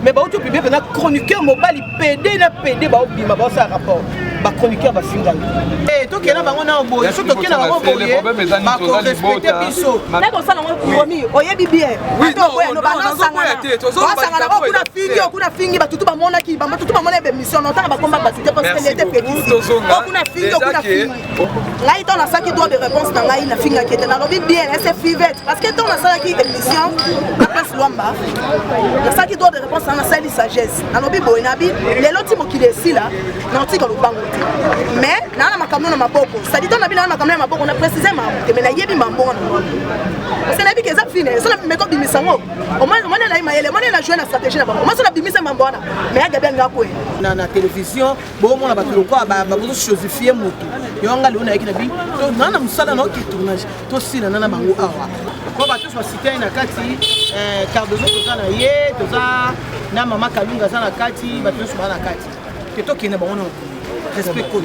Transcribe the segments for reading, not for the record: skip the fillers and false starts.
mais ba auto publier na chroniqueur mobile PD na PD ba obima ba ça rapport ba chroniqueur ba finga eh to kena bango na boye so to kena bango boye ba ko respecter biso na ko sala ngo promis oyebi bien to boye no ba na sanga na kuna fingi ba tutu ba mona ki ba tutu ba mona be mission no ta ba komba ba c'était parce qu'elle était petite kuna fingi ngai to na saki droit de réponse na ngai na finga ki était na lobi bien c'est fivette parce que to na sala ki émission na place Luamba na saki droit de réponse na sali sagesse na lobi boye na bi les loti mo ki desi là na ti ko lubango mais na makamno na maboko ça dit on a bien na makamno na maboko on a précisé ma mais na yebi mambo na c'est na bi que ça fine ça me ko bimisango au moins na imayele moi na jouer na stratégie na bango moi ça na bimisa mambo na mais ya gabe ngako na télévision bo mo na bato lokwa ba bo josifier moto yonga le on a ekina bi to na musala na ki tournage to sila na bango awa ko bato so citer na kati Cardozo toza na ye toza na mama Kalunga za na kati bato so na kati que to kina bango na respect ko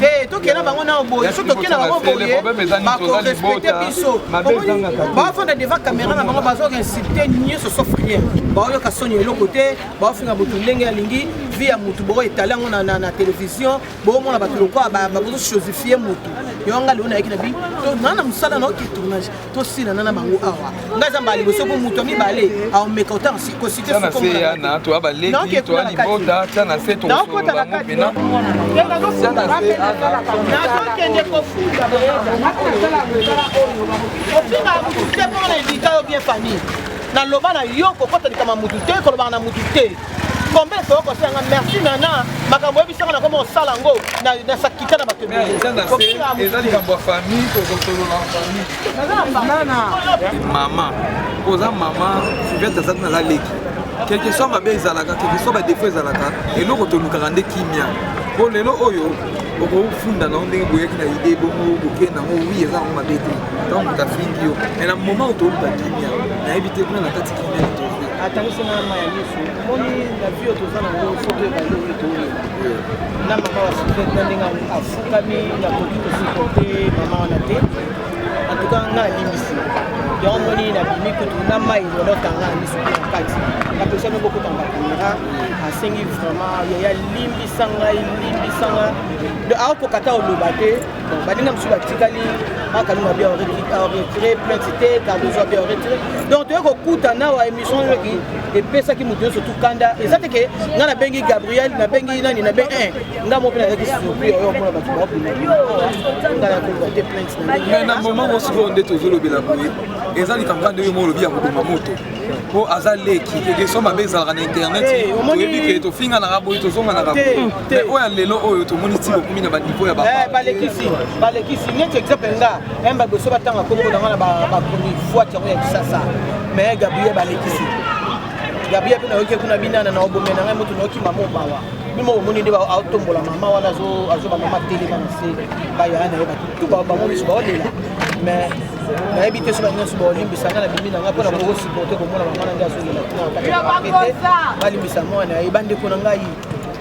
eh to kina bango na boye so to kina bango boye ba ko respecter biso ba fond devant caméra na bango bazo insulter ni so sofrier ba yo ka sonye le côté ba finga botu ndenge ya lingi via mutu bo étaler na télévision bo mo na bato lokwa ba bozo josifier mutu yonga le on a ekina bi to na musala na ki tournage to sila na bango awa ngaza mbali bo so bo mutu mi bale a meka autant ko citer so comme ça na to aba leki to ali boda tana se to so bango bina na loba na yo kokota likama mutu te koloba na mutu te combien fois ko sanga merci nana makambo ebisaka na comment sala ngo na sakita na bato ezali kambo famille to solo la famille mama koza mama fivete zat na la leki quelque soit mabe ezalaka quelque soit ba défaut ezalaka eloko tolukaka nde kimia po lelo oyo okofunda na ndenge boyeki na idée bongo bokende nango oui eza ngo mabe te donc motafingi yo mais na moment otoluka kimia nayebi te kuna na kati kimia tofi atangisi na maya lisu moni na vie toza nango soki ebali oyo toyeba na mama wa sifete na ndenge afukami na koki kosupporte mama wana te en tout cas nga alimbisi yango moni na bimi kutu na mai lolotanga misu na kati napesami bokotanga caméra asengi vraiment yaya limbisanga de akokata oloba te baninga mosusu batikali Kalunga bien retiré plainte te Cardozo bien retiré donc toye kokuta na wa émission yoki epesaki moto nyonso tukanda eza te ke nga na bengi Gabriel na bengi nani na bengi nga mo mpe nazaki surpris oyo omona bato baopina nga na kolwa te plainte mais na moment osiko nde tozolobela boye eza likambo nde oyo mo olobi ya koboma moto po aza leki keke so mabe ezalaka na internet toyebi ke tofinganaka boye tozonganaka boye mais oyo lelo oyo tomoni ti bokumi na baniveau ya balekisi neti exemple nga emba boso batanga kombo na ngana bakomi voiture yango ya kisasa mais Gabriel balekisi Gabriel pe na yoki kuna binana na obomena ngai moto na yoki mama obawa bimo omoni nde aotombola mama wana azo ba mama telema na se baya na yeba tout ba moni so baolela mais na yebi te so ba nyonso bolimbisanga na bimi na nga mpona kokosupporte komona mama na nde azolela tina balimbisa mwana ebande kona ngai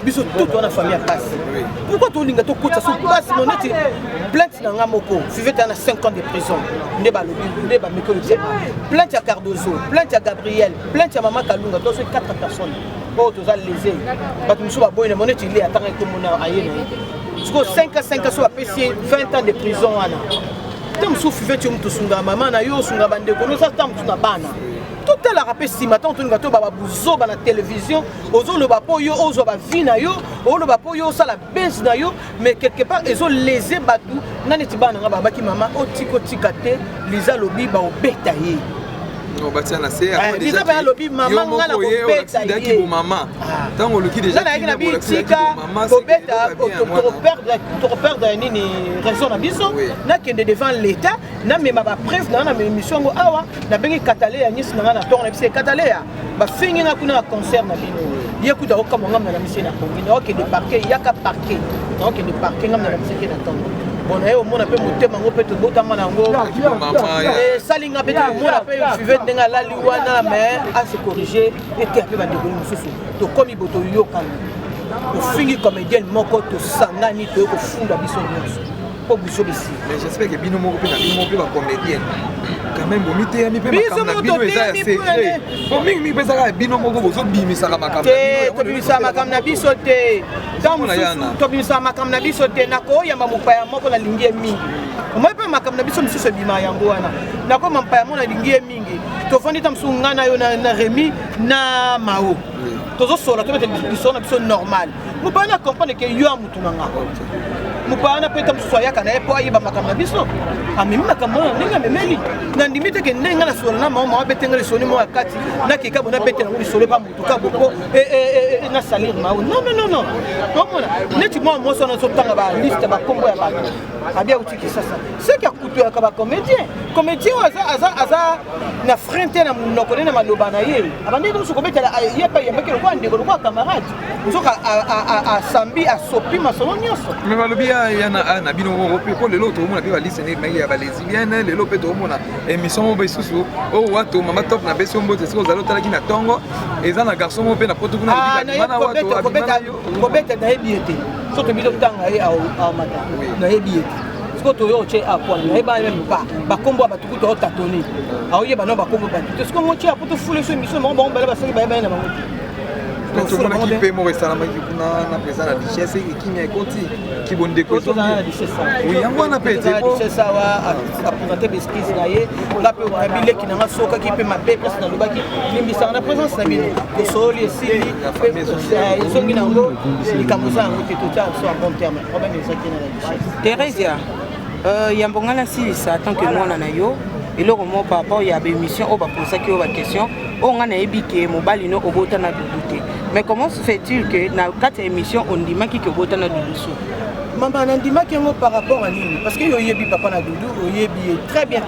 biso tout wana famille ya pasi pourquoi tolinga tokotisa so pasi moneti plainte na nga moko fivete na 5 ans de prison nde balobi nde bamekoli te plainte ya Cardozo plainte ya Gabriel plainte ya mama Kalunga to so 4 personnes oyo toza lésé bato mosusu baboyina moneti ile atanga ekomona aye na ye siko 5 ans so bapesi 20 ans de prison wana te mosusu fivete yo moto osunga mama na yo osunga bandeko noza ta motu na bana tout est la rappel si maintenant on va tout baba buzo na télévision ozo le bapo yo ozo ba vie na yo o le bapo yo ça la baisse na yo mais quelque part ils ont lésé batu nani tibana nga baba ki mama o tiko tikate liza lobi ba obeta ye on va tiens la CR déjà ba lobi mama nga la obeta ye ki mama tant on le qui déjà na bi tika obeta to perdre nini raison na biso na kende devant l'état na me ba preuve na émission ngo awa na bengi katale ya nyisi na tourne na katale ya ba fingi na kuna concert na bino yekuta okama ngam na mission na kongi na ok de parquet yaka parquet na ok de parquet ngam na mission na tongo bon ayo mona pe motema ngo pe to botama na ngo salinga pe to mona pe suivre ndenga lali wana mais à se corriger et te pe ba de mususu to komi boto yoka to fingi comédien moko to sangani to ko funda biso nyonso. Mais j'espère que bino moko pe na bino moko ba comédienne quand même bomité mi pe makamna bino eza ya secret bon mingi pesa ka bino moko bozo bimisaka makamna te to bimisa makamna biso te to bimisa makamna biso te nako ya mamupaya moko na lingie mingi moi pe makamna biso misusu bima yango wana nako mampaya mona lingie mingi to fondi tam sungana yo na Remi na Mao tozo sola to biso na biso normal mupana comprendre que yo amutu nanga mupana pe tam soya kana e po ayiba makamna biso amimi makamna ninga memeli na ndimite ke nenga na sola na mama betenga le soni mo akati na kika bona betela ngo solo pa mutu ka boko na salir Mao non comment neti mo so na so tanga ba liste ba kombo ya ba abia utiki sasa c'est que akutu ya ba comédien aza na frente na munoko na maloba na ye abandi ko ko betela ye pa ye mbeke ko ndeko ko camarade usoka a sambi a sopi masolo nyoso mais malobi ya na bino rope ko lelo to mona pe ba liste ne mai ya ba lesbienne lelo pe to mona émission mo besusu o wato mama top na beso mbote siko zalo tala ki na tongo eza na garçon mo pe na poto kuna bibi mana wato ko beta na ebiete so to bilo tanga ye a mata na ebiete siko to yo che a kwa na eba même pas ba kombo ba tuku to tatoni a oye ba no ba kombo ba to siko mo che a poto fule so émission mo ba ba saki ba na ba tout le monde qui paie mon restaurant qui na présent la richesse et qui m'y conti qui bonne décoration oui on a pété richesse wa a présenter biscuits na ye la pe wa bile ki na soka ki pe mabe parce na lobaki limbisa na présence na bino ko soli esili ils ont mina ngo likamuza ngo tout ça soit bon terme problème ezaki na richesse Teresia yambongala silisa tant que moi na yo eloko mo par rapport ya ba émission o ba poser ki o ba question on a ebike mobali no obota na douté mais comment se fait-il que na quatre émissions on dit maki que obota na douté maman nandima kengo par rapport à nini parce que yo yebi papa na doudou yo yebi très bien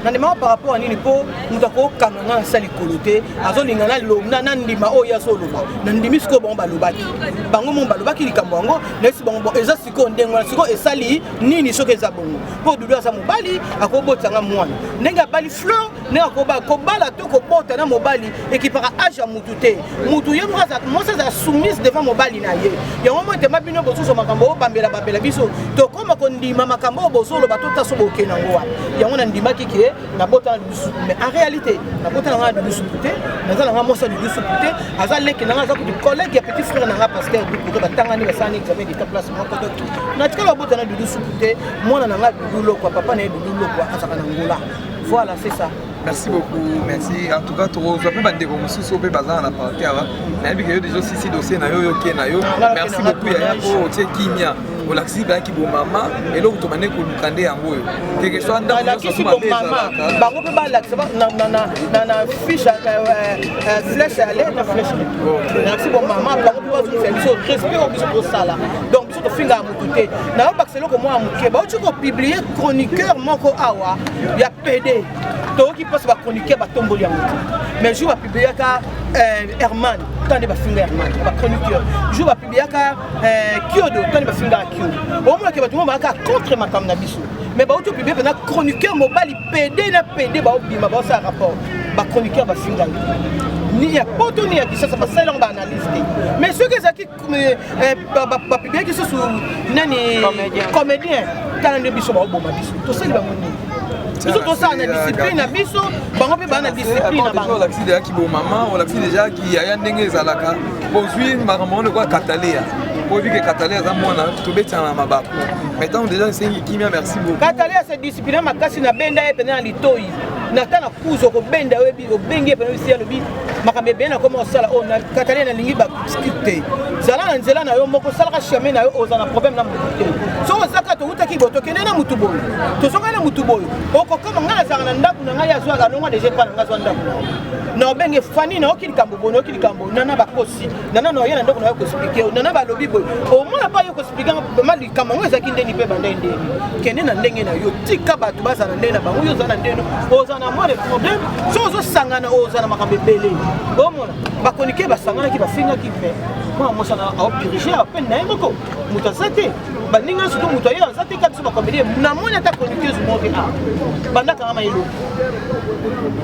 nandima par rapport à nini po mutako kananga sali kolote azolinga na lomna nandima o ya solo nandimi siko bon balobaki bango mon balobaki likambo ngo nesi bon eza siko ndengo siko esali nini soke eza bongo po doudou asa mobali akobotanga mwana nenga bali fleur nenga ko bala to ko bota na mobali ekipaka age ya mutute mutu ye mo sa soumise devant mobali na ye ya mo te mabino bosuso makambo bambela babela biso to koma ko ndima makambo bosolo batota so bokena ngo wapi yango na ndima kiki na bota mais en réalité na bota na nga dusu puté na za na nga mosa dusu puté aza leki na nga za ko collègue ya petit frère na nga pasteur du ko batanga ni basani examen d'état place mo ko to na tikala bota na dusu puté mona na nga dulo ko papa na dulo ko asaka na ngola voilà c'est ça. Merci beaucoup, merci. En tout cas, tu as pu bander comme si tu bazar na partir là. Na bi que déjà si dossier na yo na yo. Merci beaucoup ya pour tie kimia. O laxi ba ki bo mama et là tu mané ko lukande yango yo. Quelque soit dans la ki bo mama. Ba ko ba laxi na fiche flèche aller na flèche. Laxi bo mama ba ko ba zo faire so respect au biso pour ça là. Donc biso to finga mututé. Na ba que ko moi amuke ba tu ko publier chroniqueur moko awa ya PD. To qui passe ba chroniquer ba tomboli yango. Mais je vais publier ka Herman, tant de ba finga Herman, ba chroniqueur. Je vais publier ka Kyodo, tant de ba finga Kyodo. Au moins que ba tout monde ba contre ma comme na biso. Mais ba auto publier na chroniqueur mobile PD na PD ba obima ba ça rapport. Ba chroniqueur ba finga. Ni ya poto ni ya kisasa ba salon ba analyse. Mais ceux qui zaki ba publier qui sont nani comédien, tant de biso ba oboma biso. To seli ba moni. Biso to ça na discipline na biso bango pe ba na discipline na bango. On l'axi déjà qui bon maman, on l'axi déjà qui ya ndenge zalaka. Aujourd'hui maman le quoi Cataléa. Pour dire que Cataléa za mwana to betya na mabako. Maintenant déjà c'est qui merci beaucoup. Cataléa c'est discipline makasi na benda e pena litoi. Na tana kuzo ko benda webi o benge pena isi ya lobi. Makambe bena comme sala on na Cataléa na lingi ba scripté. Zala na nzela na yo moko sala ka chemin na yo ozana problème na mutu. So zaka to utaki boto kene na mutu boyo. To soka na mutu boyo. Oko kama ngala zanga na ndaku na ngaya zwa ga nonga deje pa na ngazwa ndaku. Na obenge fani na okili kambo bono okili kambo nana bakosi. Nana no yena ndoko na yo ko expliquer. Nana ba lobi boyo. O mona pa yo ko expliquer mali kama ngeza kinde ni pe banda ndeni. Kene na ndenge na yo tika batu baza na ndena bango yo zana ndeno. Ozana mo le problème. So zo sangana ozana makambe bele. O mona ba konike ba sangana ki ba finga ki fe. Moi moi na au diriger à peine na yoko. Muta sate. Ba ninga su muta ya sate ka biso ba comédie. Na mona ta chroniqueuse mo ke a. Banda kama ilo.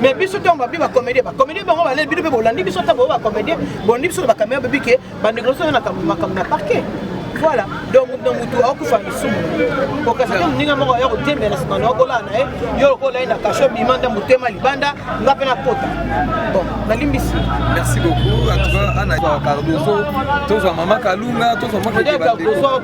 Mais biso to ba bi ba comédie bango ba le bi be bolandi biso ta ba comédie. Bon ni biso ba caméra be bi ke ba négocier na makam na parquet. voilà donc mutu akufa lisumu okasaka mninga moko ya kotembela nsima na okolala na ye yo lokola ye na kasho bimanda motema libanda nga mpe na kota bon nalimbisi merci beaucoup en tout cas ana Cardozo tozwa mama Kalunga tozwa mama Cardozo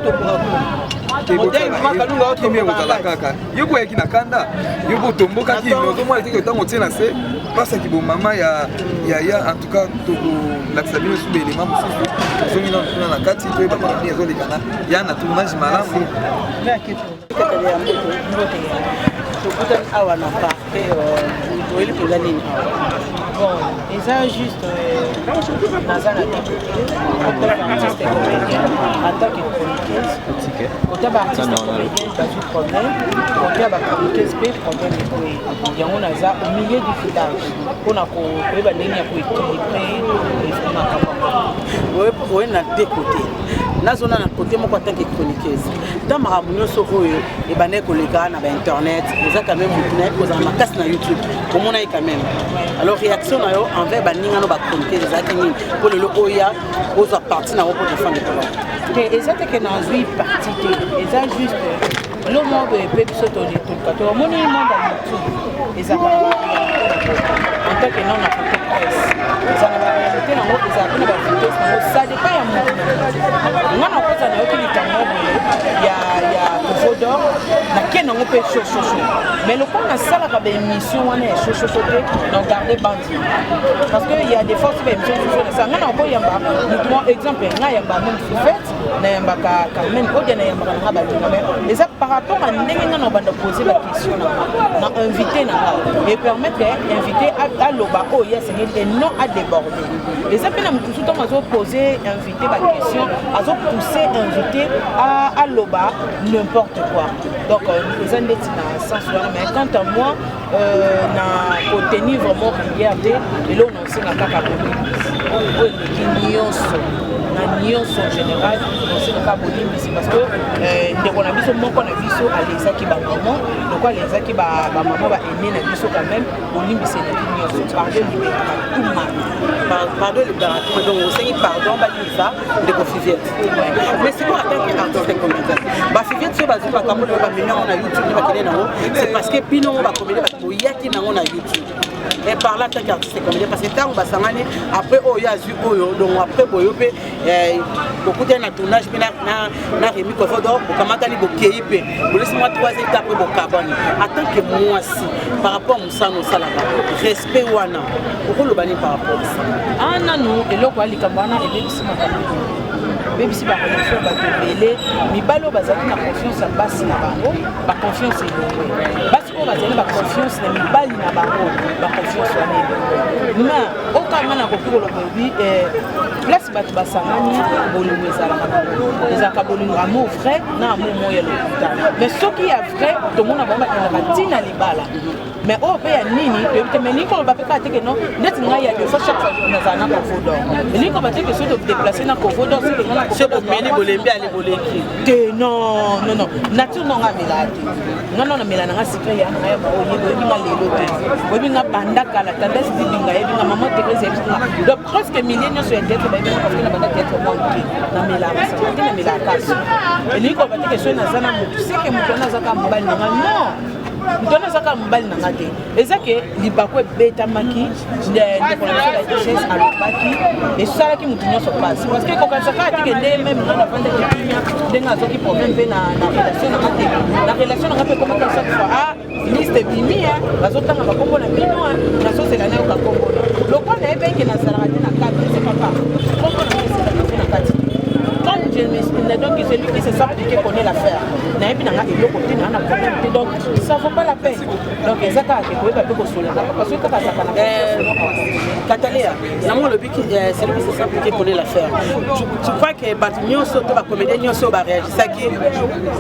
kaka yo boyaki na kanda yo botombokaki ozomona teke ntango otie na se pasaki bomama ya en tout cas tokolakisa bino esu baelema mosusu ozongi na kati toyeba mabini ezolekana ya na tournage malamu tokutani awa na parke toyeli mpenza nini bon eza juste naza na artiste comédien en tant que chroniqueuse kota baartiste comédien bazwi problème kota bachroniqueuse mpe problème ekoye yango naza au milieu du village mpona koyeba ndenge ya koéquilibre makambo oye na deux côté nazona na côté moko en tant que chroniqueuse ntan makambo nyonso oyo ebandaki koleka na bainternet eza quand même motu naye kozala makasi na youtube komona ye quand même alors réaction na yo envers baningano bachroniqueuse ezalaki nini mpo lelo oya ozwa parti nango mpo défendre koloko te eza teke nazwi parti te eza juste lo moko epe biso tolika to omoni monde ya youtube ezaka en tant que non na photo presse eza na baréalité nango ezalaki na bavitese nango ça dépend ya motu nga na koza nayoki likambo boye ya kovodor nake nango mpe shoshoso mais lokola nasalaka baémission wana ya shoshoso te na garde bandi parce que y a des fois baémission shosho na sa nga na koyamba motu mo exemple nga yamba même fifete nayambaka Carmen odia nayambaka nanga balinga mais eza par rapport à ndenge nga na banda poser baquestion na invité nanga et permettre invité aloba oyo asengeli et non à déborder eza mpe na motu suto azoposer invité baquestion azopousser invité aloba n'importe quoi donc eza ndeti na sens wana mais quant à moi na kotenir vraiment rigueur te elo naosenga kaka oyo eleki nyonso na nyonso en général osengaka bolimbisi parce que ndeko na biso moko na biso alezaki bamama loko alezaki bamama baene na biso quand même bolimbisi eleki nyonso pardon libéraka tout mal pardon libéraka donc osengi pardon balisa ndeko Fiviette mais c'est quoi en tant qu'artiste comédien bafiviette so bazwi makambo lelo bamiliongo na youtube bakende nango c'est parce que bino bacomédien boyaki nango na youtube et par là tant qu'artiste comédien parce que ntango basangani après oyo azwi oyo donc après boyo mpe bokutani na tournage mpe na Rémi Kofodo bokamatani bokei mpe bolesi mwa 3 étapes mpe bokabani en tant que mwasi par rapport à mosala osalaka respect wana okoloba nini par rapport à ça nanu eloko ya likambo wana ebebisi makambo bebisi barelation bato ebele mibali oyo bazalaki na confiance ya basi na bango baconfiance elongwe basi oyo bazali baconfiance na mibali na bango baconfiance wana elongwe ma okanga na koki koloba ebi place bato basangani bolingo ezalaka bolingo amour vrai na amour moyo ya lokuta mais soki ya vrai tomona bango bakendaka ntina libala mais oyo mpe ya nini toyebi te mais elingi koloba mpe kaka teke no ndeti ngai ya defa chaque fois nazala na covodor elingi koloba teke soki todeplace na covodor meli bolembi ali boleki te non nature nanga mela te nga nona mela nanga secret ya nanga ya baoyebi oyebinga lelo te oyebinga banda kala tendance dibinga yebinga mama Thérèse yebinga donc presque millier nyonso ya théâtre bayebinga parce que na banda théâtre moke na mela masanga te na mela kasi elingi koloba teke soki naza na motu seke motu wana azaka mobali nanga non ntona azaka mobali nanga te eza ke libako ebetamaki ndeko na biso baechese alobaki esalaki motu nyonso mpasi parce que ekokanisaka atike nde meme nga navandaki kimia ndenge azoki problème mpe na relation nanga te na relation nanga mpe komaka chaque fois liste bimi bazotanga bakombo na bino nasosela nayoka kombona lokwa nayebeke nazalaka te na kati se papa kombo na eselaka te na kati comme je me donc celui qui se sent qui connaît l'affaire nayebi nanga eloko te na problème te donc ça vaut pas la peine donc ezaka ke koyeba pe kosolaka parce que kaka sakana Katalia nango lobi celui qui se sent qui connaît l'affaire tu crois que bato nyonso to bacomédien nyonso baréagisaki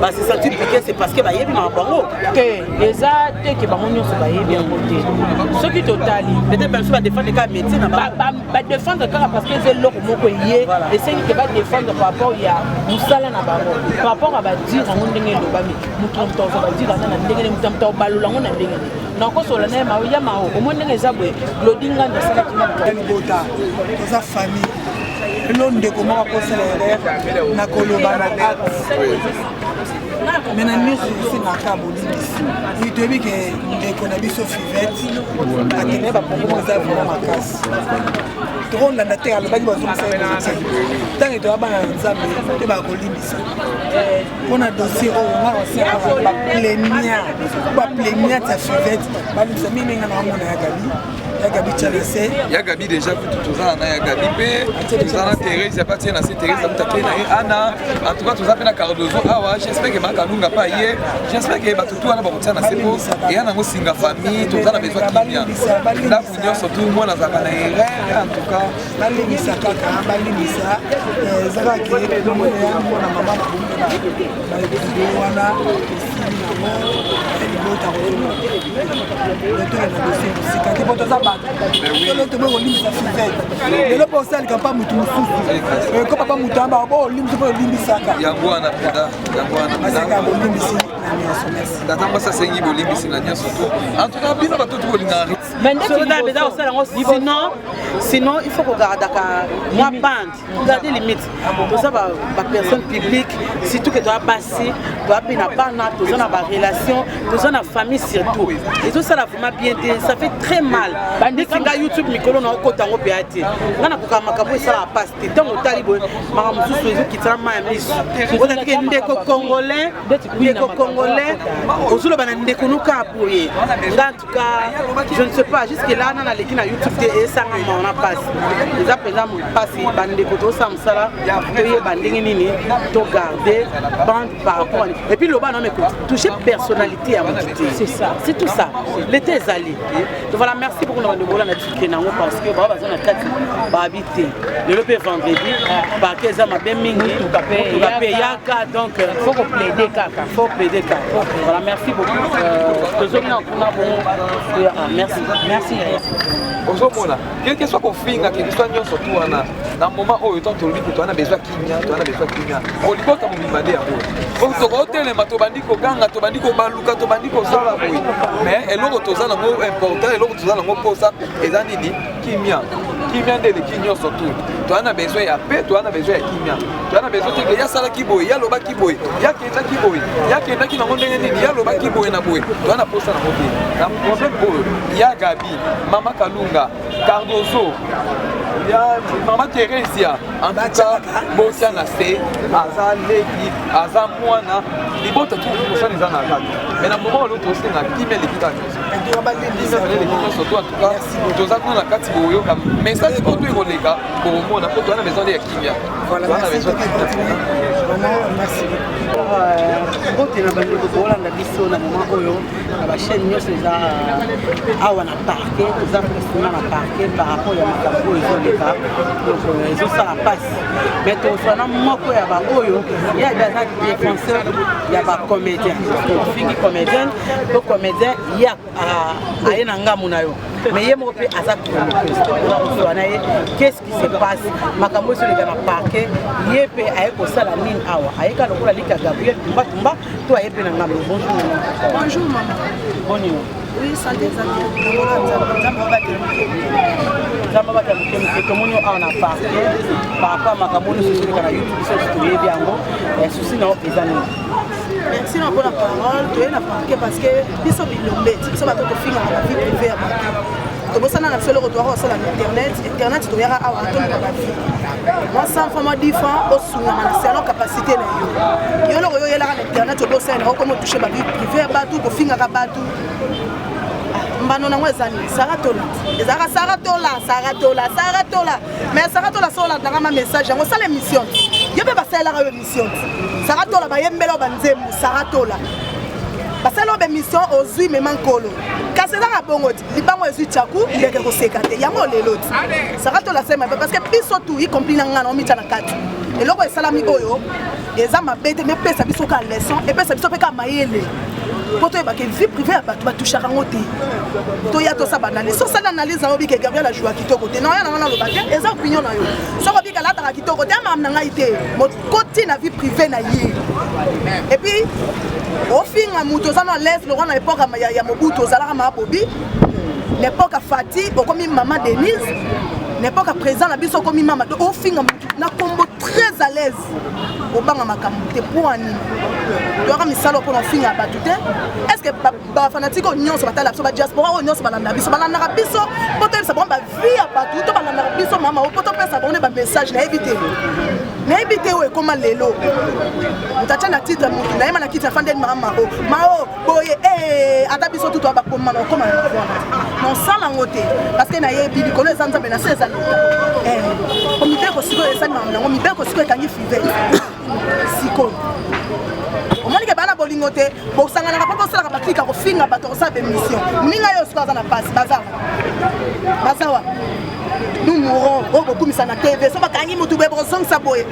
base sentir piqué c'est parce que bayebi na bango te eza te ke bango nyonso bayebi yango te soki totali peut-être biso badéfendre ka métier na badéfendre kaka parce que eza eloko moko ye esengi ke badéfendre par rapport ya mosala na bango par rapport a badire yango ndenge elobami motu na moto aza badire aza na ndenge ne motu na moto abalola yango na ndenge ne nakosola na ye ya mao omoi ndenge eza boye lodinga ndasalaki na bota toza famille elonde koma kosala erreur na koloba na acte mais na nyonso esengaka bolimbisi oyo toyebi ke ndeko na biso fivete akende bapongomo eza vraimen makasi tokolanda te alobaki bazongisa ye te ntango toya bana na nzambe te bakolimbisa mpona dossier oyo nga nasengaa bapleniate ya fivete balimbisa miminga na bamona Yagabi Tchalese. Yagabi déjà tout ça, Yagabi P, tout ça, Thérèse, il n'y a pas de Thérèse, Anna, en tout cas, tout ça, Cardozo, j'espère que Makalunga pas hier, j'espère que tout a beaucoup de Sepo, et Anna Mosinga famille, tout ça, a besoin de bien. Là, vous dire surtout, moi, dans la en tout cas, Balimisa Kaka, Balimisa, Zaraki, le monde est un bon à maman, Balimisa, lelo mpo osalika mpa mutu mosusu ko papa mutu amba bo olimbisi mpo olimbisaka yango wana mpenda asaka bolimbisi na nyonso tata mwasi asengi bolimbisi na nyonso to en tout cas bino bato tokolingaka sinon il faut regarder moi bande regarder limite tout ça ba personne publique surtout que doit passer doit bien pas na tout ça na ba relation tout ça na famille surtout et tout ça là vraiment bien ça fait très mal bande singa YouTube mikolo na okota ngo beati ngana ko makambo ça la passe tant otalibo mama mususu ezo kitama ya misu on a que ndeko congolais ozulo bana ndeko nuka apoyer en tout cas je ne sais pas jusque là na leki na YouTube et ça on a passé les appels mon passé bande ko to samsala to ye bandingi nini to garder bande par rapport et puis le bas non mais toucher personnalité à mon c'est ça c'est tout ça l'été zali donc voilà merci pour nous de na tikena parce que ba bazana kati ba habiter le peut vendredi par que ça m'a bien mingi tout capé yaka donc faut qu'on plaider kaka faut plaider kaka voilà merci beaucoup merci ozomona quel que soit kofinga quel que soit nyonso tu wana na moment oyo to tolobi ko twana besoin kimia olikota momimade yango tokotelema tobandi koganga tobandi kobaluka tobandi kozala boye mais eloko tozala ngo important eloko tozala ngo posa eza nini kimia nde leki nyonso tu toana besoin ya paix toana besoin ya kimia toana besoin te ya sala kiboye ya loba kiboye ya kenda kiboye ya kenda ki nango ndenge nini ya loba kiboye na boye toana posa na mobi na problème oyo ya Gabi Mama Kalunga Cardozo ya Mama Teresia en tout cas bosia na se aza leki aza mwana libota tu kosana eza na kati mais na moment oyo tosenga kimia lekita nyonso to en tout cas toza kuna na kati boyoka message ko to ekoleka bomona po toana besoin de kimia toana besoin merci bote na bandi ko Holanda biso na moment oyo na ba chaîne nyonso eza awa na parquet toza prestement na parquet par rapport ya makambo ezoleka donc ezo sala passe mais tosana moko ya ba oyo ya daza défenseur ya ba comédien fingi comédien to comédien ya aye na ngamu na yo mais ye moko pe aza wana ye qu'est-ce qui se passe makambo ezoleka na parquet ye pe aye kosala nini awa aye ka lokola lika Gabriel tumba to aye pe na ngamu bonjour maman bonjour oui santé Zamba bata mkemke tomonyo awa na parquet par rapport makambo ezoleka na YouTube so toyebi yango susi na ezani. Merci pour la parole. Tu es la parquet parce que biso bilombe, biso bato ko finga na vie privée ya bato. To bosana na solo retour sur internet to yara awa to na ba vie. Moi 100 fois moi 10 fois au sous na selon capacité na yo. Yo lo yo yela na internet to bosana ko mo toucher ba vie privée ya bato ko finga ka bato. Mbano na ngwezani saratola. Ezara saratola. Mais saratola sola na ma message ngo sala émission. Yo be ba sala ka émission. Saratola ba yembelo banzembu saratola. Basalo be mission ozui memankolo. Kaseza ka bongoti libango ezui tchaku ileke ko sekate. Yango leloti. Saratola sema parce que biso tu y compris na ngana omita na kati. Eloko esalami oyo eza mabete me pesa biso ka leçon et pesa biso pe ka mayele. Poto ba ke vie privée ya bato ba toucha rango te. To ya to sa banale. So ça l'analyse na obi ke Gabriel a joué kitoko te. Non ya na na lo ba ke eza opinion na yo. So obi ka la ta kitoko te ma na ngai te. Mo côté na vie privée na ye. Et puis au fin à muto za na laisse le roi na époque ya Mobutu za la ma bobi. L'époque à Fati, comme maman Denise. n'importe présent na biso comme mama au finga na combo très à l'aise au banga makambo te pour ani to ka misalo pour finga ba tout est-ce que ba fanatique nyonso batala biso ba diaspora nyonso balanda biso poto ça bon ba vie ba tout balanda biso mama au poto pesa ba on ba message na éviter ouais comment lelo utacha na titre mutu na yema na kitsa fande mama mao boye ata biso tout ba comme mana comme non sala ngote parce que na yebi bikolo ezanza na seza comité ko siko esa na ngo mibeko siko ekangi five siko omoni ke bana bolingo te bo sangana ka papa sala ka baklika ko finga bato sa be mission ninga yo siko za na passe bazawa nous mourons au beaucoup mis na TV so bakangi mutu be bozong sa boye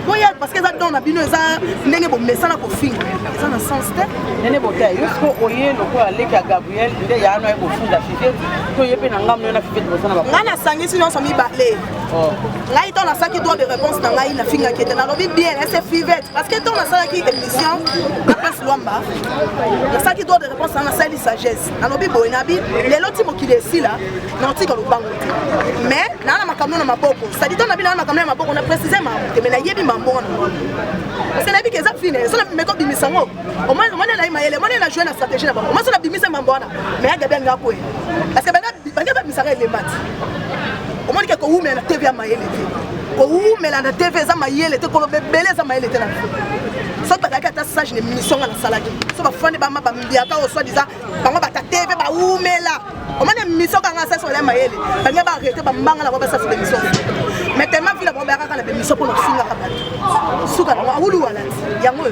boya parce que ça donne na bino ça ndenge bo messana ko finga ça na sens te nene boka yusko oye loko aleka Gabriel nde ya no e bo funda fife to yepe na ngam no na fife bo sana ba ngana sangi sino so mi balé ngai to na saki droit de réponse na ngai na finga qui était na lobi bien c'est fivette parce que to na saki émission na presse Luamba na saki droit de réponse na sali sagesse na lobi boy na bi les loti mo ki desi là na tika lo bango mais na makamno na maboko ça dit to na bi na makamno na maboko na précisément mais na yebi mbona c'est la vie que ça finit ça me comme bimisango au moins on est là il on est là jouer la stratégie là-bas moi ça la bimisa mbona mais ya gabe ngapo parce que banga bimisaka les mat au moins que ko ume na TV ya mayele ko ume na TV za mayele te ko bebele za mayele te na ça ba ka ta sage ne mission na salaki so ba fane ba maba mbiaka o soit disant bango ba ta TV ba umela au moins mission ka ngasa so la mayele banga ba arrêter ba mbanga na ba ça sur l'émission mais tellement vile ba ba ka la mission pour na finga ka ba suka na wulu wala yango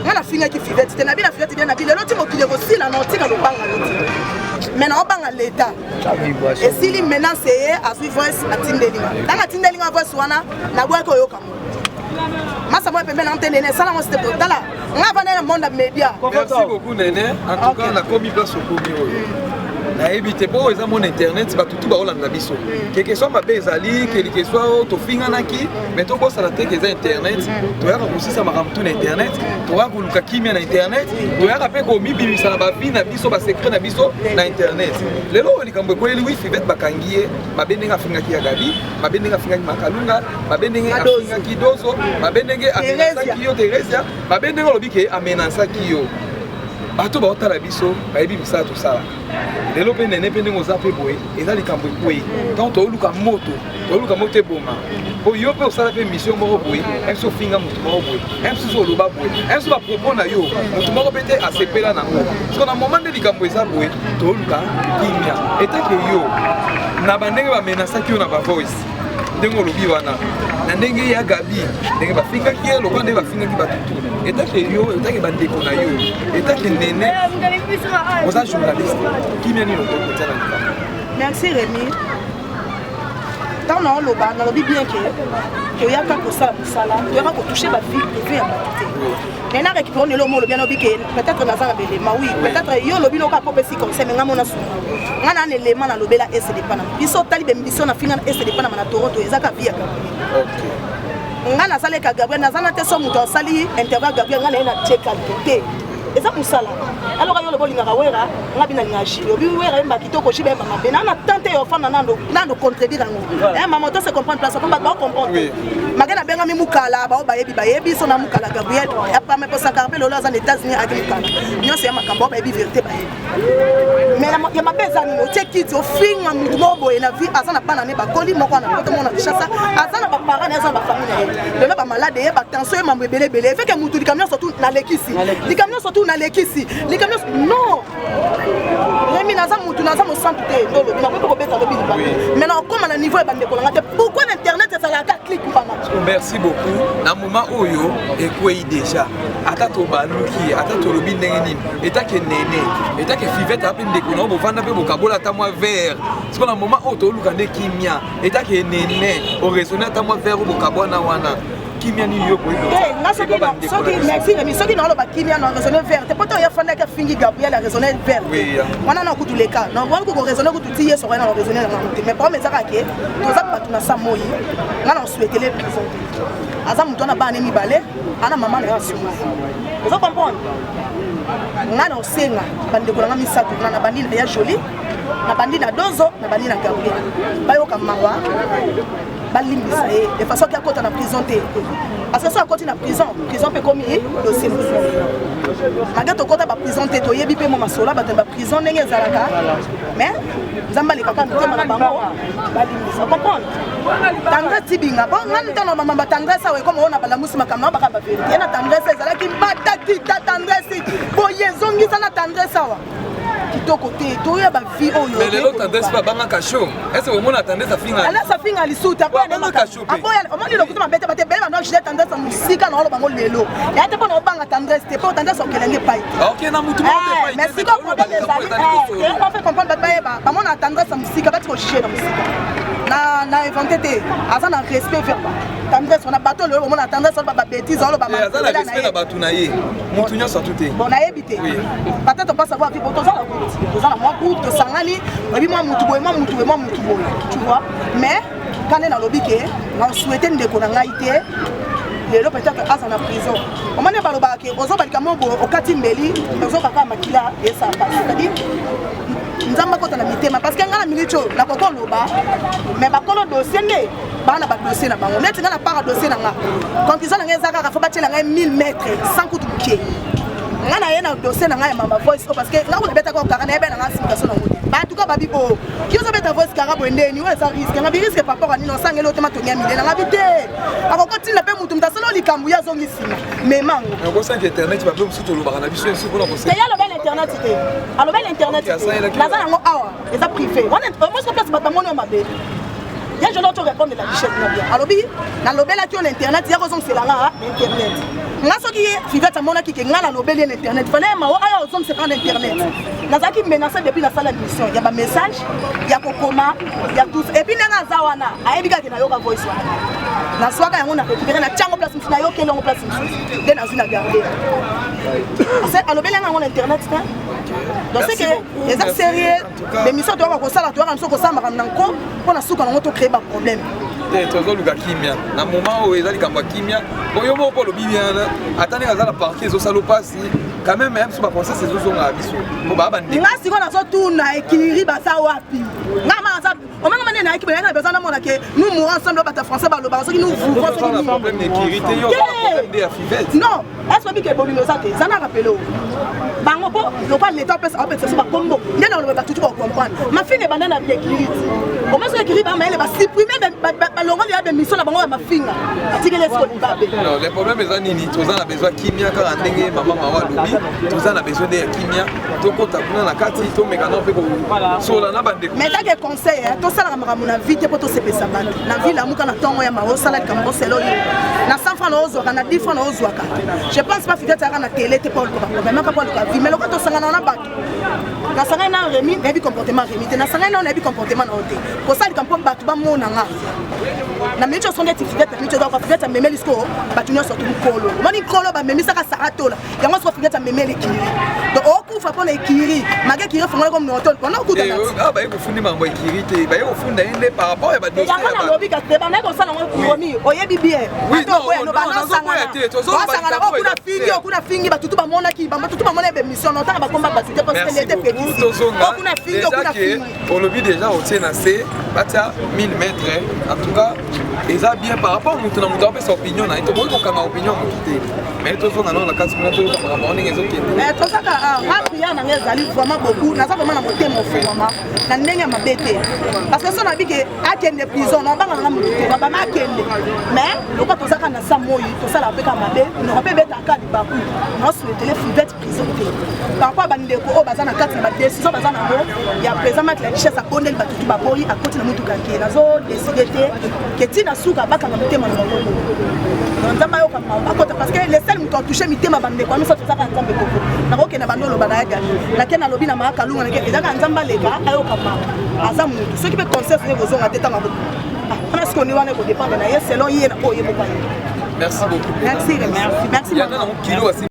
ngana finga ki fivete te na bi na fivete bien na bi lelo ti mo kile ko sila na otika lo banga loti maintenant on banga l'état et si li menace à suivre voice à tindelinga dans la tindelinga voice wana na bwa ko yoka masa moi pembe na antenne ça là on c'était pour là on va dans le monde média merci beaucoup Néné en tout cas on a commis place au commis na éviter pour les mon internet ba tout ba olanda biso quelque soit ma bezali quelque soit to finga naki mais to bossa la teke za internet to ya ko sisa makam tout na internet to ya ko luka kimia na internet to ya ka pe ko mibi sana ba bina biso ba secret na biso na internet lelo ni kambo ko eli wifi bet bakangie mabenga finga ki ya gabi mabenga finga ki makalunga mabenga finga ki dozo mabenga amenasa ki yo Teresia mabenga lobi ke amenasa ki yo bato ba otala biso ba yebi bisa to sala lelo pe nene pe ndingo za pe boye eza likambo ekwe tant to luka moto boma po yo pe osala pe mission moko boye emso finga mutu moko boye emso so loba boye emso ba propos na yo mutu moko pe te asepela nango parce que na moment de likambo eza boye to luka kimia etake yo na bandenge ba menasa ki yo na ba voice ndengo lobi wana na ndenge ya gabi ndenge bafinga ki lo kwande bafinga ki batutu etake yo etake bandeko na yo etake nene oza journaliste qui m'a dit le côté là. Merci Rémi. Tant on le bas, on dit bien que y a pas pour ça, il y a pas pour toucher ma vie privée en réalité. Et on récupère le mot le bien obligé peut-être dans un élément oui, peut-être yo le bilo ka popé si comme ça mais ngamo na su. Ngana un élément na lobela et c'est dépend. Biso tali be mission na finga et c'est dépend na Toronto ezaka via. OK. Ngana sale ka Gabriel na zana te so muto sali interview Gabriel ngana na check côté. Et ça pour ça là. Alors yo le bolinga wera ngabina ngashi. Yo bi wera mba kitoko shiba mama bena na tante yo fana nando contredire ngo. Eh maman to se comprendre place comme ba comprendre. Magana benga mi mukala ba yebi so na mukala Gabriel. Après me posa carpe lolo za États-Unis agriculture. Nyo se makambo ba yebi vérité ba yebi. Mais ya mapeza ni o check it o finga mutu mo boye na vie azana pana ne ba koli moko na poto mona chassa azana ba parents azana ba famille na ba malade ba tension ma belé fait que mutu likamio surtout na lekisi. Likamio surtout na lekisi. Likamio non. Rémi naza mutu naza mo santé ndolo na ko beta lobi ba. Maintenant comme na niveau ba ndeko ngate pourquoi l'internet ça la clic pana. Merci beaucoup. Na moment oyo ekwei déjà. Ata to baluki, ata to lobi ndenge nini. Eta ke nene, eta ke fivete ape ndeko na bo vanda pe bo kabola ta moi vert. Parce que na moment oyo to luka nde kimia, eta ke nene, o raisonner ta moi vert bo kabona wana. Kimia ni yo ko ido. Merci Rémi, ceux qui n'ont pas kimia non raisonner vert. Te poto ya fanda ka fingi Gabriel a raisonner vert. Oui. Wana na kutu leka. Non wana ko raisonner kutu tiye so wana raisonner na mutu. Mais pas mais ça ke to za ba tuna sa moyi. Ngana souhaiter les prison. Aza mutu na ba ne mi balé, ana maman na yasu. Vous comprenez? Ngana osenga bandeko na misato na bandine ya joli. na bandi na dozo na bandi na Gabriel bayoka mawa balimbisa ye de façon qu'il côté na prison té parce que ça côté na prison peut comme dossier magato côté ba prison té to yebi pe mo masola ba prison ndenge ezalaka mais nzamba le kaka ntema na bango balimbisa comprendre tandresse tibinga bon ngani tano mama tandresse we comme on a balamusi makamna ba ka ba vérité na tandresse ezalaki bataki ta tendresse boye zongisa na tendresse awa kitoko te toya ba vie oyo mais lelo tendresse pas banga kacho est-ce que mona tendresse afinga ala safinga lisuta kwa banga kacho apoya omoni lokuta mabete bate bela no jile tendresse musika na olo bango lelo ya te pona obanga tendresse te po tendresse okelenge pai OK na mutu mo te pai merci ko problème des amis on fait comprendre ba mona tendresse musika bati ko chier na musika na inventé te aza na respect verbal tendresse on a bateau le moment tendresse on ba bêtise on ba aza na respect na batu na ye mutu nyoso tuté bon na ebité peut-être on pas savoir que pour toza na moi groupe to sangani obi moi mutu boy tu vois mais quand on a lobby que on souhaitait ndeko na ngai te lelo peut-être asa na prison on mane baloba ke ozo balika mobo okati mbeli ozo kaka makila esa passe c'est-à-dire nzamba kota na mitema parce que ngana milicho na koko loba mais bakolo dossier nde bana ba dossier na bango neti ngana para dossier na nga conclusion nga ezaka ka foba tela nga 1000 mètres sans coup de pied ngana yena dossier na nga ya mama voice parce que nga ko beta ko kaka na ebe na nga simulation na ngudi ba tuka babi bo kizo beta voice kaka bo ndeni we sa risque nga bi risque par rapport à nino sangelo tema to nyami na nga bité akoko tinda pe mutu mtasolo likambu ya zongi sima mais mango ko sa internet ba bo suto lo ba na biso suko na ko se ya lo ben internet te alo ben internet la za ngo awa eza privé on moi je place ba mono mabe ya je l'autre répondre la bichette na bien alobi na lobela ki on internet ya ko zong c'est la internet ngasoki fiveta mona ki ke ngala lobeli internet fallait ma aya ozom c'est prendre internet nazaki menacé depuis la salle d'émission ya ba message ya kokoma ya tout et puis nanga zawana ayebika ke na yoka voice na swaka yango na récupérer na chango place na yoka longo place de na zina garder c'est alobeli ngala internet ta donc c'est que les actes sérieux l'émission doit ko sala to ko sala makam nanko pona suka nango to créer ba problème tozoluka kimia na moment oyo ezali kambo ya kimia oyo moko lobi bien atani aza na parti ezosala pasi quand même so baconseil ezozonga biso po babande nga siko nazotuna ekiri baza wapi nga maza omanga mane na ekipe yana besoin namona ke nous mourons ensemble bata français baloba soki nous vouvrons soki nous problème d'équité yo problème de afivette non est-ce que bolino zate zana rappelo bango po lokwa l'état pesa opesa so ba kombo ndena loba tutu ko comprendre ma fille banda na ekiri o meso ekiri ba maele ba supprimer balongo ya be mission na bango ya mafinga atikele esko libabe non les problèmes ezana nini toza na besoin kimia kaka ndenge mama mawa lobi toza na besoin de kimia tokota kuna na kati to mekana pe ko sola na bande mais tant que conseil to sala ka mona vite po to sepesa bande na ville amuka na tongo ya mawo sala ka mo selo na 100 francs na ozo na 10 francs na ozo ka je pense pas fidèle ça na télé te pour ko même pas pour ka vie mais lokata sangana na bato na sangana na remi na bi comportement remi na sangana na bi comportement na ote ko sala ka pom bato ba mona nga na micho sonde ti fidèle micho da ko fidèle memeli sko bato nyo surtout kolo moni kolo ba memisa ka sarato la yango so fidèle memeli kiri donc okufa pona ekiri mage kiri fongola comme noto pona okuta ah ba yeko fundi mambo ekiri te ba yeko funda inde par rapport ya ba dossier yango na lobi ka te ba na ko sala ngo komi oyebi bien oui non no ba na sanga te to zo ba kuna fingi ba tutu ba mona ki ba tutu ba mona be mission no ta ba komba ba c'était parce que était petit kuna fingi kuna fingi on le vit déjà au TNC batia 1000 mètres en tout cas eza bien par rapport mutu na mutu ape sa opinion na to boy ko kanga opinion mutu mais to zo na la kasi kuna to ka ba mona ngezo kende mais to saka rapia na ngezali vraiment beaucoup na saka mana motema ofuma na ndenge mabete parce que so na bike akende prison na banga na mutu ba ma akende mais loko to saka na samoyi to sala pe ka mabe no pe beta ka di baku no souhaiter les fidèles prison par rapport ba ndeko o bazana kati ba décision bazana ngo ya présentement la richesse a kondel ba tutu ba boyi a koti na mutu kanke nazo décider que tina suka baka na motema na bango nzamba yo kama akota parce que les seuls mutu toucher mitema bande kwa miso tsaka nzambe koko na koke na bandolo bana yaga la kena lobi na maka lunga na ke ezaka nzamba leka ayo kama aza mutu ceux qui peut conseiller c'est vos onga teta ngabo parce qu'on y va ko dépendre na yes selon yé na ko yé ko merci beaucoup merci il y a un kilo assez